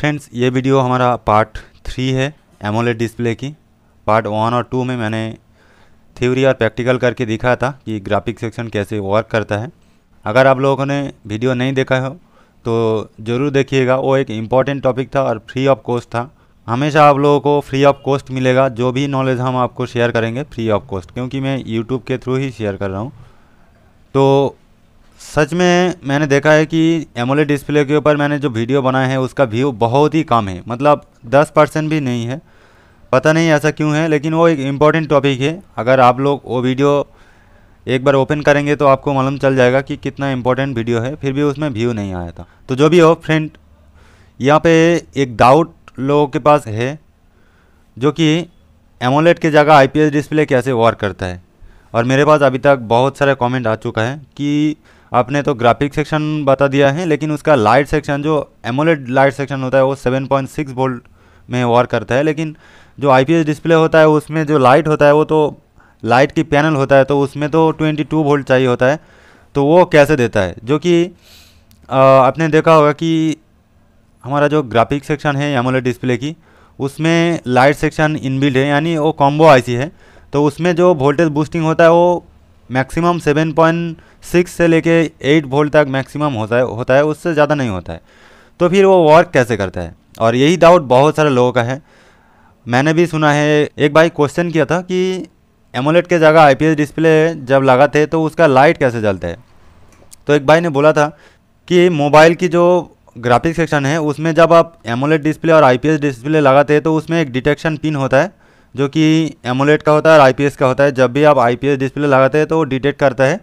Friends, ये video हमारा part 3 है एमोलेड डिस्प्ले की। पार्ट 1 और 2 में मैंने थ्योरी और प्रैक्टिकल करके दिखाया था कि ग्राफिक सेक्शन कैसे वर्क करता है। अगर आप लोगों ने वीडियो नहीं देखा हो तो ज़रूर देखिएगा। वो एक इम्पॉर्टेंट टॉपिक था और फ्री ऑफ कॉस्ट था। हमेशा आप लोगों को फ्री ऑफ कॉस्ट मिलेगा। जो भी नॉलेज हम आपको शेयर करेंगे फ्री ऑफ कॉस्ट, क्योंकि मैं यूट्यूब के थ्रू ही शेयर कर रहा हूँ। तो सच में मैंने देखा है कि एमोलेड डिस्प्ले के ऊपर मैंने जो वीडियो बनाया है उसका व्यू बहुत ही कम है, मतलब 10% भी नहीं है। पता नहीं ऐसा क्यों है, लेकिन वो एक इम्पॉर्टेंट टॉपिक है। अगर आप लोग वो वीडियो एक बार ओपन करेंगे तो आपको मालूम चल जाएगा कि कितना इम्पोर्टेंट वीडियो है, फिर भी उसमें व्यू नहीं आया था। तो जो भी हो फ्रेंड, यहाँ पे एक डाउट लोगों के पास है जो कि एमोलेड की जगह आईपीएस डिस्प्ले कैसे वर्क करता है। और मेरे पास अभी तक बहुत सारे कमेंट आ चुका है कि आपने तो ग्राफिक सेक्शन बता दिया है, लेकिन उसका लाइट सेक्शन, जो एमोलेड लाइट सेक्शन होता है वो 7.6 वोल्ट में वर्क करता है, लेकिन जो आईपीएस डिस्प्ले होता है उसमें जो लाइट होता है वो तो लाइट की पैनल होता है, तो उसमें तो 22 वोल्ट चाहिए होता है। तो वो कैसे देता है, जो कि आपने देखा होगा कि हमारा जो ग्राफिक सेक्शन है एमोलेड डिस्प्ले की, उसमें लाइट सेक्शन इनबिल्ट है, यानी वो कॉम्बो आईसी है। तो उसमें जो वोल्टेज बूस्टिंग होता है वो मैक्सिमम 7.6 से लेके 8 वोल्ट तक मैक्सिमम होता है, उससे ज़्यादा नहीं होता है। तो फिर वो वर्क कैसे करता है, और यही डाउट बहुत सारे लोगों का है। मैंने भी सुना है, एक भाई क्वेश्चन किया था कि एमोलेड के जगह आईपीएस डिस्प्ले जब लगाते तो उसका लाइट कैसे जलता है। तो एक भाई ने बोला था कि मोबाइल की जो ग्राफिक सेक्शन है उसमें जब आप एमोलेड डिस्प्ले और आईपीएस डिस्प्ले लगाते हैं तो उसमें एक डिटेक्शन पिन होता है जो कि एमोलेड का होता है और आईपीएस का होता है। जब भी आप आईपीएस डिस्प्ले लगाते हैं तो वो डिटेक्ट करता है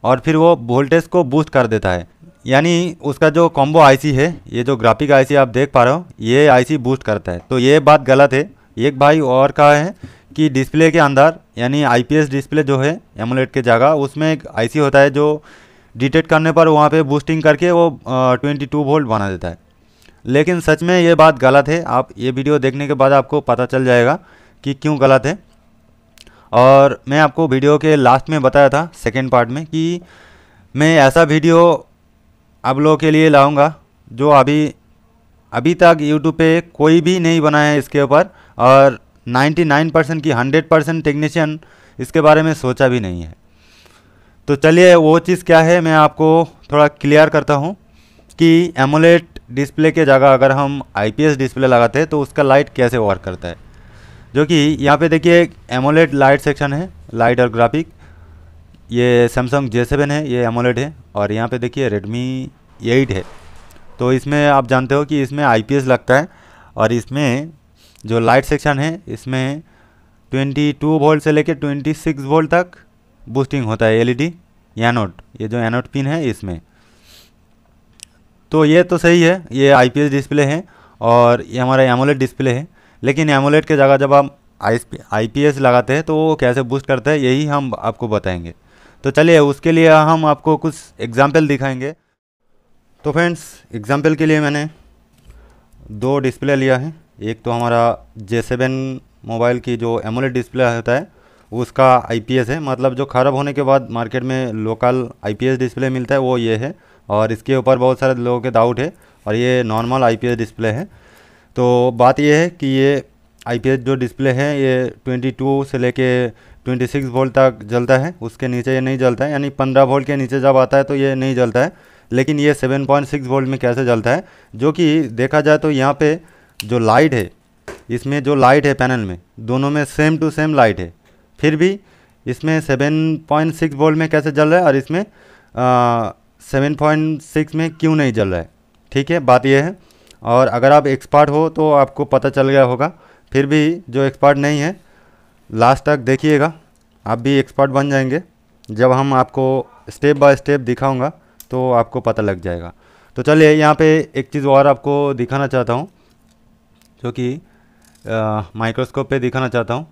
और फिर वो वोल्टेज को बूस्ट कर देता है। यानी उसका जो कॉम्बो आईसी है, ये जो ग्राफिक आईसी आप देख पा रहे हो, ये आईसी बूस्ट करता है। तो ये बात गलत है। एक भाई और कहा है कि डिस्प्ले के अंदर, यानी आईपीएस डिस्प्ले जो है एमोलेड के जगह, उसमें एक आईसी होता है जो डिटेक्ट करने पर वहाँ पे बूस्टिंग करके वो 22 वोल्ट बना देता है। लेकिन सच में ये बात गलत है। आप ये वीडियो देखने के बाद आपको पता चल जाएगा कि क्यों गलत है। और मैं आपको वीडियो के लास्ट में बताया था सेकेंड पार्ट में कि मैं ऐसा वीडियो आप लोगों के लिए लाऊंगा जो अभी तक यूट्यूब पे कोई भी नहीं बनाया है इसके ऊपर, और 99% की 100% टेक्नीशियन इसके बारे में सोचा भी नहीं है। तो चलिए वो चीज़ क्या है मैं आपको थोड़ा क्लियर करता हूँ कि एमोलेड डिस्प्ले के जगह अगर हम आईपीएस डिस्प्ले लगाते हैं तो उसका लाइट कैसे वर्क करता है। जो कि यहाँ पे देखिए एक एमोलेड लाइट सेक्शन है, लाइट और ग्राफिक। ये सैमसंग J7 है, ये एमोलेड है। और यहाँ पे देखिए रेडमी 8 है। तो इसमें आप जानते हो कि इसमें आईपीएस लगता है, और इसमें जो लाइट सेक्शन है इसमें 22 वोल्ट से लेकर 26 वोल्ट तक बूस्टिंग होता है। एलईडी एनोड, ये जो एनोड पिन है इसमें। तो ये तो सही है, ये आईपीएस डिस्प्ले है और ये हमारा एमोलेड डिस्प्ले है। लेकिन एमोलेड के जगह जब हम आईपीएस लगाते हैं तो वो कैसे बूस्ट करता है, यही हम आपको बताएंगे। तो चलिए उसके लिए हम आपको कुछ एग्जाम्पल दिखाएंगे। तो फ्रेंड्स, एग्जाम्पल के लिए मैंने 2 डिस्प्ले लिया है। एक तो हमारा J7 मोबाइल की जो एमोलेड डिस्प्ले होता है उसका आईपीएस है, मतलब जो ख़राब होने के बाद मार्केट में लोकल आईपीएस डिस्प्ले मिलता है वो ये है। और इसके ऊपर बहुत सारे लोगों के डाउट है, और ये नॉर्मल आईपीएस डिस्प्ले है। तो बात ये है कि ये आईपीएस जो डिस्प्ले है ये 22 से लेके 26 वोल्ट तक जलता है, उसके नीचे ये नहीं जलता है। यानी 15 वोल्ट के नीचे जब आता है तो ये नहीं जलता है। लेकिन ये 7.6 वोल्ट में कैसे जलता है, जो कि देखा जाए तो यहाँ पे जो लाइट है, इसमें जो लाइट है पैनल में, दोनों में सेम टू सेम लाइट है, फिर भी इसमें 7.6 वोल्ट में कैसे जल रहा है और इसमें 7.6 में क्यों नहीं जल रहा है। ठीक है, बात यह है। और अगर आप एक्सपर्ट हो तो आपको पता चल गया होगा। फिर भी जो एक्सपर्ट नहीं है, लास्ट तक देखिएगा, आप भी एक्सपर्ट बन जाएंगे। जब हम आपको स्टेप बाय स्टेप दिखाऊंगा तो आपको पता लग जाएगा। तो चलिए यहाँ पे एक चीज़ और आपको दिखाना चाहता हूँ, जो कि माइक्रोस्कोप पे दिखाना चाहता हूँ।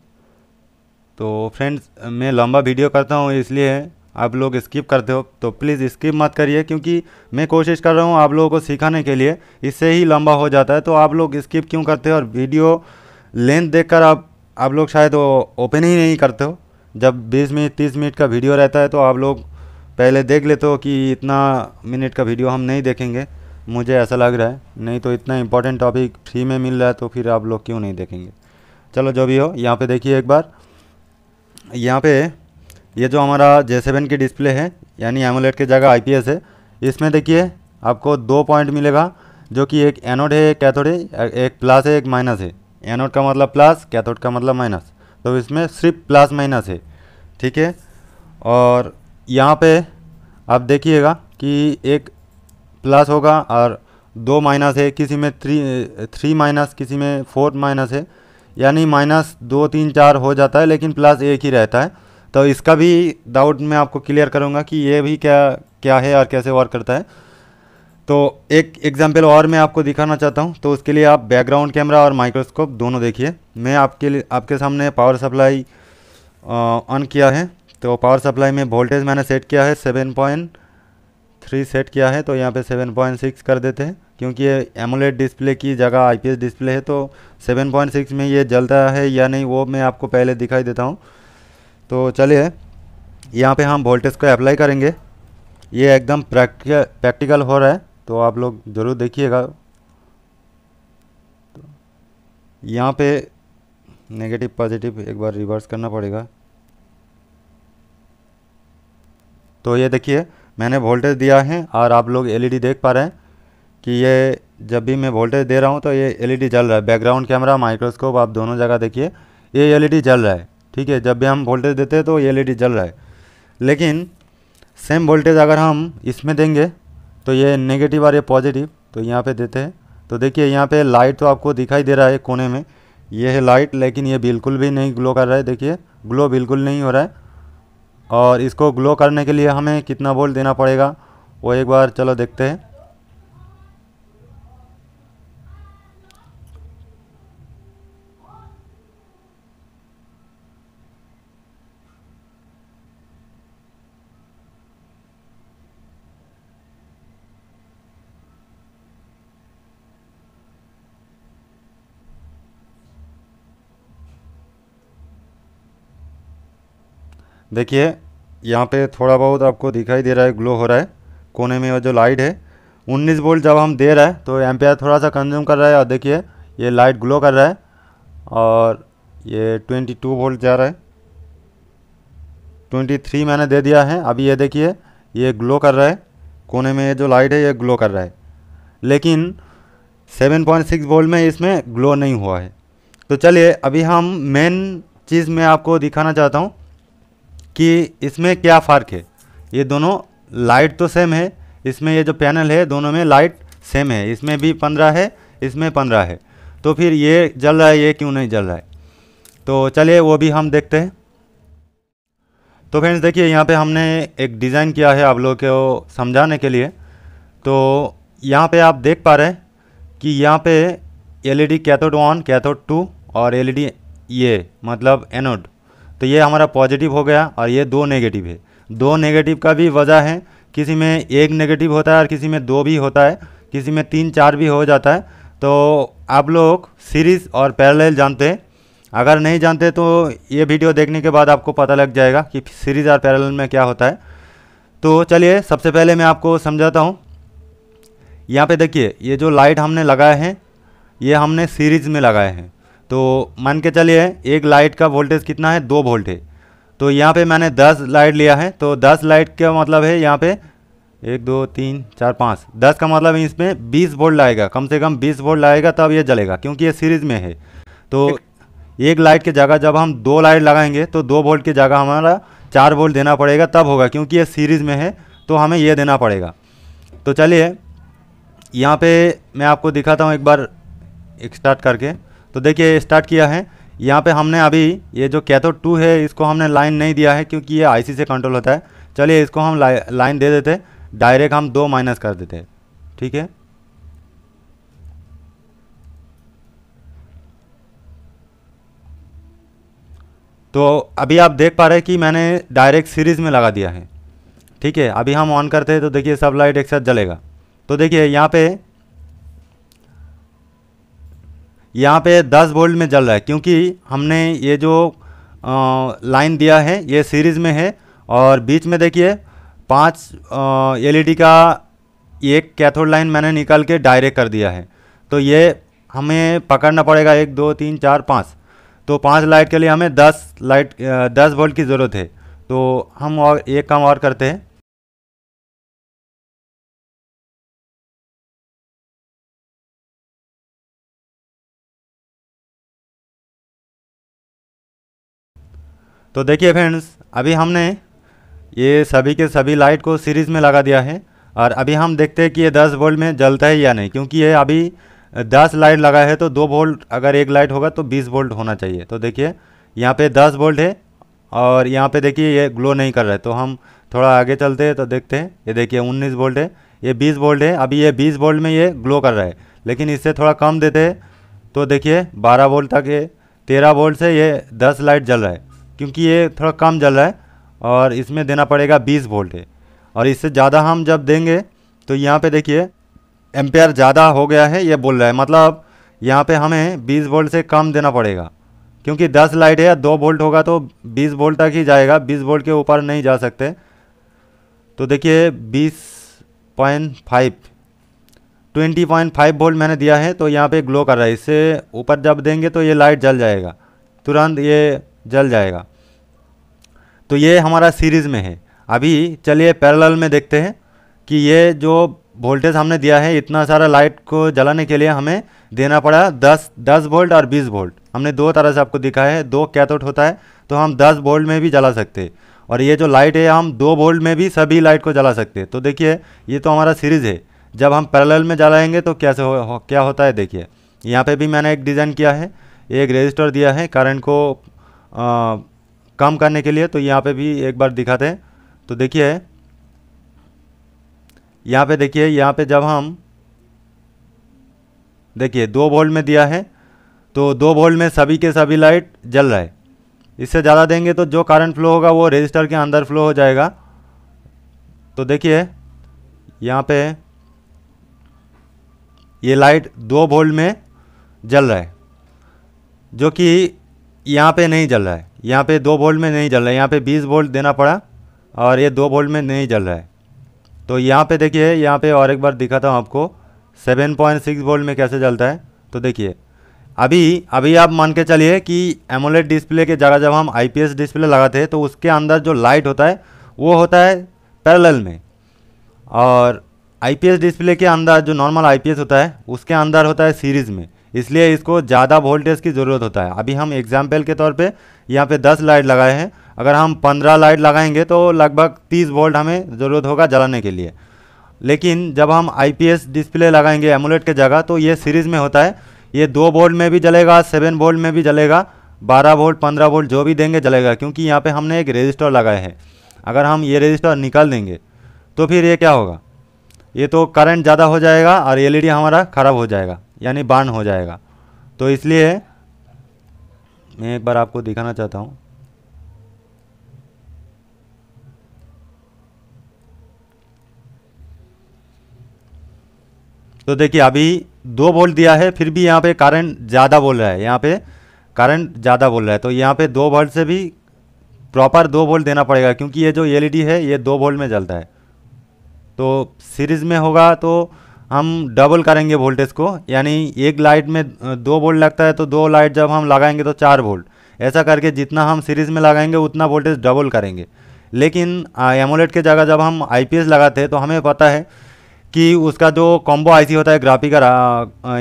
तो फ्रेंड्स, मैं लंबा वीडियो करता हूँ इसलिए आप लोग स्किप करते हो, तो प्लीज़ स्किप मत करिए, क्योंकि मैं कोशिश कर रहा हूँ आप लोगों को सिखाने के लिए। इससे ही लंबा हो जाता है। तो आप लोग स्किप क्यों करते हो, और वीडियो लेंथ देखकर आप लोग शायद ओपन ही नहीं करते हो। जब 20 मिनट 30 मिनट का वीडियो रहता है तो आप लोग पहले देख लेते हो कि इतना मिनट का वीडियो हम नहीं देखेंगे। मुझे ऐसा लग रहा है, नहीं तो इतना इंपॉर्टेंट टॉपिक फ्री में मिल रहा है तो फिर आप लोग क्यों नहीं देखेंगे। चलो जो भी हो, यहाँ पे देखिए एक बार, यहाँ पे ये जो हमारा J7 की डिस्प्ले है यानी एमोलेड की जगह IPS है, इसमें देखिए आपको 2 पॉइंट मिलेगा, जो कि एक एनोड है एक कैथोड है, एक प्लस है एक माइनस है। एनोड का मतलब प्लस, कैथोड का मतलब माइनस, तो इसमें सिर्फ प्लस माइनस है, ठीक है। और यहाँ पे आप देखिएगा कि एक प्लस होगा और 2 माइनस है, किसी में 3 माइनस, किसी में 4 माइनस है, यानी माइनस 2 3 4 हो जाता है, लेकिन प्लस एक ही रहता है। तो इसका भी डाउट मैं आपको क्लियर करूँगा कि ये भी क्या है और कैसे वर्क करता है। तो एक एग्जांपल और मैं आपको दिखाना चाहता हूँ, तो उसके लिए आप बैकग्राउंड कैमरा और माइक्रोस्कोप दोनों देखिए। मैं आपके सामने पावर सप्लाई ऑन किया है, तो पावर सप्लाई में वोल्टेज मैंने सेट किया है 7.3 सेट किया है, तो यहाँ पे 7.6 कर देते हैं, क्योंकि ये एमोलेड डिस्प्ले की जगह IPS डिस्प्ले है, तो 7.6 में ये जलता है या नहीं वो मैं आपको पहले दिखाई देता हूँ। तो चलिए यहाँ पे हम वोल्टेज को अप्लाई करेंगे। ये एकदम प्रैक्टिकल हो रहा है, तो आप लोग ज़रूर देखिएगा। तो यहाँ पे नेगेटिव पॉजिटिव एक बार रिवर्स करना पड़ेगा। तो ये देखिए मैंने वोल्टेज दिया है और आप लोग LED देख पा रहे हैं कि ये जब भी मैं वोल्टेज दे रहा हूँ तो ये LED जल रहा है। बैकग्राउंड कैमरा माइक्रोस्कोप आप दोनों जगह देखिए, ये LED जल रहा है, ठीक है। जब भी हम वोल्टेज देते हैं तो ये LED जल रहा है, लेकिन सेम वोल्टेज अगर हम इसमें देंगे तो ये नेगेटिव और ये पॉजिटिव, तो यहाँ पे देते हैं तो देखिए यहाँ पे लाइट तो आपको दिखाई दे रहा है कोने में, ये है लाइट, लेकिन ये बिल्कुल भी नहीं ग्लो कर रहा है। देखिए ग्लो बिल्कुल नहीं हो रहा है, और इसको ग्लो करने के लिए हमें कितना वोल्ट देना पड़ेगा वो एक बार चलो देखते हैं। देखिए यहाँ पे थोड़ा बहुत आपको दिखाई दे रहा है, ग्लो हो रहा है कोने में। वो जो लाइट है 19 वोल्ट जब हम दे रहा है तो एम्पियर थोड़ा सा कंज्यूम कर रहा है, और देखिए ये लाइट ग्लो कर रहा है, और ये 22 वोल्ट जा रहा है, 23 मैंने दे दिया है। अभी ये देखिए ये ग्लो कर रहा है, कोने में ये जो लाइट है ये ग्लो कर रहा है, लेकिन 7.6 वोल्ट में इसमें ग्लो नहीं हुआ है। तो चलिए अभी हम मेन चीज़ मैं आपको दिखाना चाहता हूँ कि इसमें क्या फ़र्क है। ये दोनों लाइट तो सेम है, इसमें ये जो पैनल है दोनों में लाइट सेम है, इसमें भी 15 है इसमें 15 है, तो फिर ये जल रहा है ये क्यों नहीं जल रहा है। तो चलिए वो भी हम देखते हैं। तो फ्रेंड्स देखिए यहाँ पे हमने एक डिज़ाइन किया है आप लोगों को समझाने के लिए। तो यहाँ पे आप देख पा रहे हैं कि यहाँ पे LED कैथोड 1 कैथोड 2 और LED ये मतलब एनोड, तो ये हमारा पॉजिटिव हो गया और ये 2 नेगेटिव है। 2 नेगेटिव का भी वजह है, किसी में 1 नेगेटिव होता है और किसी में 2 भी होता है, किसी में 3 4 भी हो जाता है। तो आप लोग सीरीज़ और पैरेलल जानते हैं, अगर नहीं जानते तो ये वीडियो देखने के बाद आपको पता लग जाएगा कि सीरीज़ और पैरेलल में क्या होता है। तो चलिए सबसे पहले मैं आपको समझाता हूँ। यहाँ पे देखिए ये जो लाइट हमने लगाए हैं ये हमने सीरीज़ में लगाए हैं, तो मान के चलिए एक लाइट का वोल्टेज कितना है 2 वोल्ट है, तो यहाँ पे मैंने 10 लाइट लिया है, तो 10 लाइट का मतलब है यहाँ पे 1 2 3 4 5 10 का मतलब इसमें 20 वोल्ट लाएगा, कम से कम 20 वोल्ट लाएगा तब ये जलेगा, क्योंकि ये सीरीज़ में है। तो एक लाइट की जगह जब हम 2 लाइट लगाएंगे तो 2 वोल्ट की जगह हमारा 4 वोल्ट देना पड़ेगा, तब होगा, क्योंकि ये सीरीज़ में है तो हमें ये देना पड़ेगा। तो चलिए यहाँ पे मैं आपको दिखाता हूँ एक बार स्टार्ट करके। तो देखिए स्टार्ट किया है, यहाँ पे हमने अभी ये जो कैथोड 2 है इसको हमने लाइन नहीं दिया है, क्योंकि ये IC से कंट्रोल होता है। चलिए इसको हम लाइन दे देते, डायरेक्ट हम 2 माइनस कर देते, ठीक है। तो अभी आप देख पा रहे हैं कि मैंने डायरेक्ट सीरीज़ में लगा दिया है, ठीक है। अभी हम ऑन करते हैं तो देखिए सब लाइट एक साथ जलेगा। तो देखिए यहाँ पे 10 वोल्ट में जल रहा है, क्योंकि हमने ये जो लाइन दिया है ये सीरीज़ में है, और बीच में देखिए 5 LED का एक कैथोड लाइन मैंने निकाल के डायरेक्ट कर दिया है। तो ये हमें पकड़ना पड़ेगा 1 2 3 4 5। तो 5 लाइट के लिए हमें 10 वोल्ट की ज़रूरत है। तो हम और एक काम और करते हैं। तो देखिए फ्रेंड्स, अभी हमने ये सभी के सभी लाइट को सीरीज़ में लगा दिया है और अभी हम देखते हैं कि ये 10 वोल्ट में जलता है या नहीं, क्योंकि ये अभी 10 लाइट लगा है तो 2 वोल्ट अगर एक लाइट होगा तो 20 वोल्ट होना चाहिए। तो देखिए यहाँ पे 10 वोल्ट है और यहाँ पे देखिए ये ग्लो नहीं कर रहा है। तो हम थोड़ा आगे चलते हैं तो देखते हैं, ये देखिए 19 वोल्ट है, ये 20 वोल्ट है। अभी ये 20 वोल्ट में ये ग्लो कर रहा है, लेकिन इससे थोड़ा कम देते हैं तो देखिए 12 वोल्ट तक, ये 13 वोल्ट से ये 10 लाइट जल रहा है, क्योंकि ये थोड़ा कम जल रहा है और इसमें देना पड़ेगा 20 वोल्ट है। और इससे ज़्यादा हम जब देंगे तो यहाँ पे देखिए एम्पेयर ज़्यादा हो गया है ये बोल रहा है, मतलब यहाँ पे हमें 20 वोल्ट से कम देना पड़ेगा, क्योंकि 10 लाइट है, 2 वोल्ट होगा तो 20 वोल्ट तक ही जाएगा, 20 वोल्ट के ऊपर नहीं जा सकते। तो देखिए 20.5 वोल्ट मैंने दिया है तो यहाँ पे ग्लो कर रहा है। इससे ऊपर जब देंगे तो ये लाइट जल जाएगा, तुरंत ये जल जाएगा। तो ये हमारा सीरीज़ में है। अभी चलिए पैरेलल में देखते हैं कि ये जो वोल्टेज हमने दिया है, इतना सारा लाइट को जलाने के लिए हमें देना पड़ा 10 वोल्ट और 20 वोल्ट। हमने दो तरह से आपको दिखाया है, 2 कैथोड होता है तो हम 10 वोल्ट में भी जला सकते हैं, और ये जो लाइट है हम 2 वोल्ट में भी सभी लाइट को जला सकते हैं। तो देखिए ये तो हमारा सीरीज़ है। जब हम पैरेलल में जलाएंगे तो कैसे क्या होता है, देखिए यहाँ पे भी मैंने एक डिज़ाइन किया है, एक रेजिस्टर दिया है करंट को कम करने के लिए। तो यहाँ पे भी एक बार दिखाते हैं। तो देखिए यहाँ पे देखिए, यहाँ पे जब हम देखिए 2 वोल्ट में दिया है तो 2 वोल्ट में सभी के सभी लाइट जल रहा है। इससे ज़्यादा देंगे तो जो करंट फ्लो होगा वो रेजिस्टर के अंदर फ्लो हो जाएगा। तो देखिए यहाँ पे ये लाइट 2 वोल्ट में जल रहा है, जो कि यहाँ पे नहीं जल रहा है। यहाँ पे 2 वोल्ट में नहीं जल रहा है, यहाँ पे 20 वोल्ट देना पड़ा और ये 2 वोल्ट में नहीं जल रहा है। तो यहाँ पे देखिए, यहाँ पे और एक बार दिखाता हूँ आपको 7.6 वोल्ट में कैसे जलता है। तो देखिए अभी आप मान के चलिए कि एमोलेड डिस्प्ले के जगह जब हम आईपीएस डिस्प्ले लगाते हैं तो उसके अंदर जो लाइट होता है वो होता है पैरेलल में, और आईपीएस डिस्प्ले के अंदर जो नॉर्मल आईपीएस होता है उसके अंदर होता है सीरीज़ में, इसलिए इसको ज़्यादा वोल्टेज की ज़रूरत होता है। अभी हम एग्जाम्पल के तौर पे यहाँ पे 10 लाइट लगाए हैं, अगर हम 15 लाइट लगाएंगे तो लगभग 30 वोल्ट हमें ज़रूरत होगा जलाने के लिए। लेकिन जब हम आईपीएस डिस्प्ले लगाएंगे एमोलेड के जगह तो ये सीरीज़ में होता है, ये 2 वोल्ट में भी जलेगा, 7 वोल्ट में भी जलेगा, 12 वोल्ट 15 वोल्ट जो भी देंगे जलेगा, क्योंकि यहाँ पे हमने एक रेजिस्टर लगाया है। अगर हम ये रेजिस्टर निकाल देंगे तो फिर ये क्या होगा, ये तो करंट ज़्यादा हो जाएगा और एलईडी हमारा ख़राब हो जाएगा, यानी बर्न हो जाएगा। तो इसलिए मैं एक बार आपको दिखाना चाहता हूँ। तो देखिए अभी 2 वोल्ट दिया है, फिर भी यहाँ पे करंट ज़्यादा बोल रहा है, यहाँ पे करंट ज़्यादा बोल रहा है। तो यहाँ पे 2 वोल्ट से भी प्रॉपर 2 वोल्ट देना पड़ेगा, क्योंकि ये जो एलईडी है ये 2 वोल्ट में जलता है। तो सीरीज़ में होगा तो हम डबल करेंगे वोल्टेज को, यानी एक लाइट में 2 वोल्ट लगता है तो 2 लाइट जब हम लगाएंगे तो 4 वोल्ट, ऐसा करके जितना हम सीरीज़ में लगाएंगे उतना वोल्टेज डबल करेंगे। लेकिन एमोलेड के जगह जब हम आईपीएस लगाते हैं तो हमें पता है कि उसका जो कॉम्बो आईसी होता है, ग्राफिकल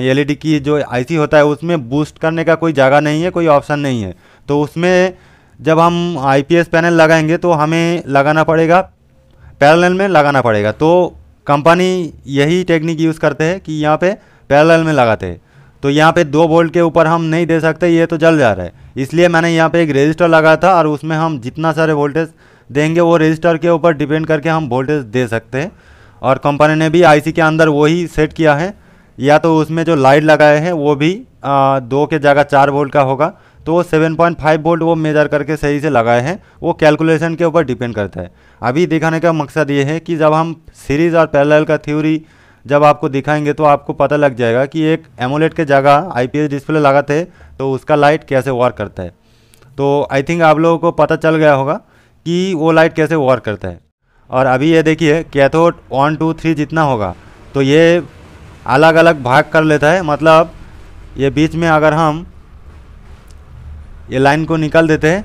एलईडी की जो आईसी होता है, उसमें बूस्ट करने का कोई जगह नहीं है, कोई ऑप्शन नहीं है। तो उसमें जब हम आईपीएस पैनल लगाएंगे तो हमें लगाना पड़ेगा, पैरेलल में लगाना पड़ेगा। तो कंपनी यही टेक्निक यूज़ करते हैं कि यहाँ पे पैरेलल में लगाते हैं। तो यहाँ पे 2 वोल्ट के ऊपर हम नहीं दे सकते, ये तो जल जा रहा है, इसलिए मैंने यहाँ पे एक रेजिस्टर लगाया था और उसमें हम जितना सारे वोल्टेज देंगे वो रेजिस्टर के ऊपर डिपेंड करके हम वोल्टेज दे सकते हैं। और कंपनी ने भी आईसी के अंदर वही सेट किया है, या तो उसमें जो लाइट लगाए हैं वो भी 2 के जगह 4 वोल्ट का होगा, तो वो 7.5 वोल्ट वो मेजर करके सही से लगाए हैं। वो कैलकुलेशन के ऊपर डिपेंड करता है। अभी दिखाने का मकसद ये है कि जब हम सीरीज़ और पैरेलल का थ्योरी जब आपको दिखाएंगे तो आपको पता लग जाएगा कि एक एमोलेड के जगह आईपीएस डिस्प्ले लगाते हैं तो उसका लाइट कैसे वर्क करता है। तो आई थिंक आप लोगों को पता चल गया होगा कि वो लाइट कैसे वर्क करता है। और अभी ये देखिए कैथोड 1 2 3 जितना होगा तो ये अलग अलग भाग कर लेता है। मतलब ये बीच में अगर हम ये लाइन को निकाल देते हैं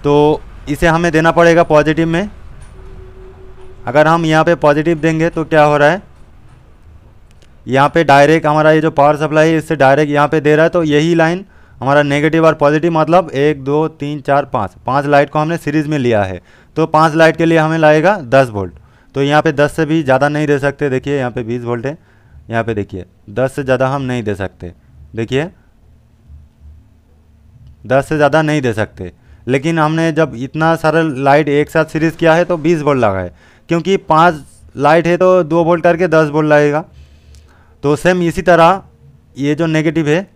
तो इसे हमें देना पड़ेगा पॉजिटिव में। अगर हम यहाँ पे पॉजिटिव देंगे तो क्या हो रहा है, यहाँ पे डायरेक्ट हमारा ये जो पावर सप्लाई है इससे डायरेक्ट यहाँ पे दे रहा है। तो यही लाइन हमारा नेगेटिव और पॉजिटिव मतलब 1 2 3 4 5 लाइट को हमने सीरीज़ में लिया है। तो 5 लाइट के लिए हमें लगेगा 10 वोल्ट। तो यहाँ पे 10 से भी ज़्यादा नहीं दे सकते। देखिए यहाँ पे 20 वोल्ट है, यहाँ पे देखिए 10 से ज़्यादा हम नहीं दे सकते। देखिए 10 से ज़्यादा नहीं दे सकते। लेकिन हमने जब इतना सारा लाइट एक साथ सीरीज़ किया है तो 20 वोल्ट लगा है, क्योंकि 5 लाइट है तो 2 वोल्ट करके 10 वोल्ट लगेगा। तो सेम इसी तरह ये जो नेगेटिव है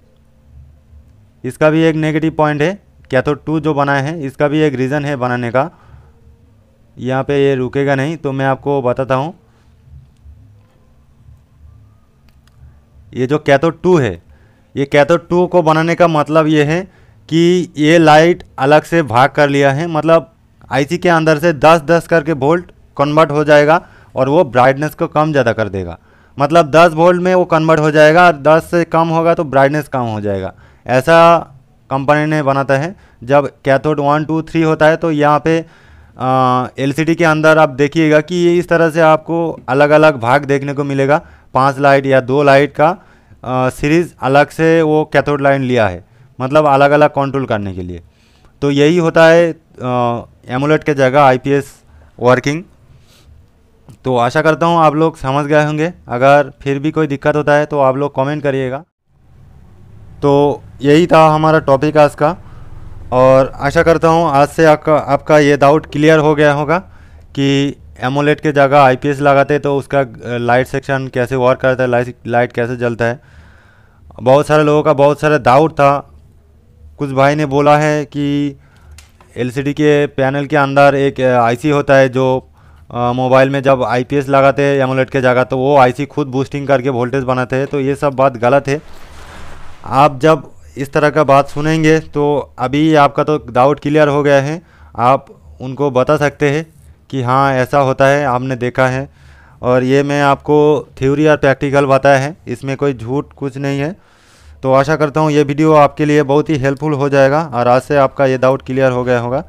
इसका भी एक नेगेटिव पॉइंट है। कैथोड 2 जो बनाए हैं इसका भी एक रीज़न है बनाने का। यहाँ पे ये रुकेगा नहीं तो मैं आपको बताता हूँ। ये जो कैथोड 2 है, ये कैथोड 2 को बनाने का मतलब ये है कि ये लाइट अलग से भाग कर लिया है। मतलब आईसी के अंदर से 10-10 करके वोल्ट कन्वर्ट हो जाएगा और वो ब्राइटनेस को कम ज़्यादा कर देगा। मतलब 10 वोल्ट में वो कन्वर्ट हो जाएगा और 10 से कम होगा तो ब्राइटनेस कम हो जाएगा। ऐसा कंपनी ने बनाता है। जब कैथोड 1 2 3 होता है तो यहाँ पे एलसीडी के अंदर आप देखिएगा कि ये इस तरह से आपको अलग अलग भाग देखने को मिलेगा। 5 लाइट या 2 लाइट का सीरीज़ अलग से वो कैथोड लाइन लिया है, मतलब अलग अलग कंट्रोल करने के लिए। तो यही होता है एमोलेड के जगह आईपीएस वर्किंग। तो आशा करता हूँ आप लोग समझ गए होंगे। अगर फिर भी कोई दिक्कत होता है तो आप लोग कमेंट करिएगा। तो यही था हमारा टॉपिक आज का, और आशा करता हूँ आज से आपका ये डाउट क्लियर हो गया होगा कि एमोलेड के जगह आईपीएस लगाते तो उसका लाइट सेक्शन कैसे वर्क करता है, लाइट कैसे जलता है। बहुत सारे लोगों का बहुत सारा डाउट था। कुछ भाई ने बोला है कि एलसीडी के पैनल के अंदर एक आईसी होता है जो मोबाइल में जब आईपीएस लगाते हैं एमोलेड के जगह तो वो आईसी खुद बूस्टिंग करके वोल्टेज बनाते हैं। तो ये सब बात गलत है। आप जब इस तरह का बात सुनेंगे तो अभी आपका तो डाउट क्लियर हो गया है। आप उनको बता सकते हैं कि हाँ ऐसा होता है, आपने देखा है। और ये मैं आपको थ्योरी और प्रैक्टिकल बताया है, इसमें कोई झूठ कुछ नहीं है। तो आशा करता हूँ ये वीडियो आपके लिए बहुत ही हेल्पफुल हो जाएगा और आज से आपका ये डाउट क्लियर हो गया होगा।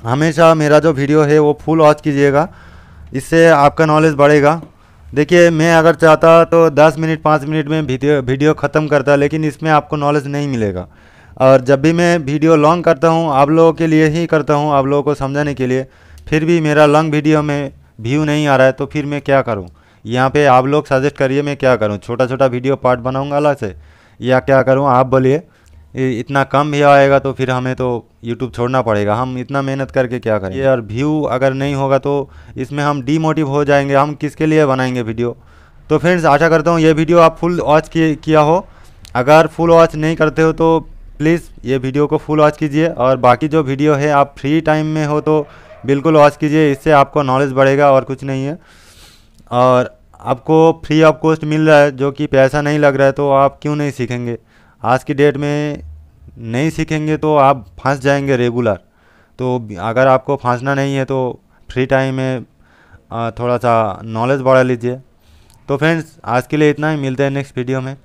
हमेशा मेरा जो वीडियो है वो फुल वॉच कीजिएगा, इससे आपका नॉलेज बढ़ेगा। देखिए मैं अगर चाहता तो 10 मिनट 5 मिनट में वीडियो ख़त्म करता, लेकिन इसमें आपको नॉलेज नहीं मिलेगा। और जब भी मैं वीडियो लॉन्ग करता हूँ आप लोगों के लिए ही करता हूँ, आप लोगों को समझाने के लिए। फिर भी मेरा लॉन्ग वीडियो में व्यू नहीं आ रहा है तो फिर मैं क्या करूँ। यहाँ पे आप लोग सजेस्ट करिए मैं क्या करूँ, छोटा छोटा वीडियो पार्ट बनाऊँगा अलग से या क्या करूँ आप बोलिए। इतना कम भी आएगा तो फिर हमें तो यूट्यूब छोड़ना पड़ेगा। हम इतना मेहनत करके क्या करेंगे। और व्यू अगर नहीं होगा तो इसमें हम डीमोटिव हो जाएंगे, हम किसके लिए बनाएंगे वीडियो। तो फ्रेंड्स आशा करता हूँ ये वीडियो आप फुल वॉच किया हो। अगर फुल वॉच नहीं करते हो तो प्लीज़ ये वीडियो को फुल वॉच कीजिए, और बाकी जो वीडियो है आप फ्री टाइम में हो तो बिल्कुल वॉच कीजिए, इससे आपको नॉलेज बढ़ेगा और कुछ नहीं है। और आपको फ्री ऑफ कॉस्ट मिल रहा है जो कि पैसा नहीं लग रहा है, तो आप क्यों नहीं सीखेंगे। आज की डेट में नहीं सीखेंगे तो आप फंस जाएंगे रेगुलर। तो अगर आपको फंसना नहीं है तो फ्री टाइम में थोड़ा सा नॉलेज बढ़ा लीजिए। तो फ्रेंड्स आज के लिए इतना ही, मिलते हैं नेक्स्ट वीडियो में।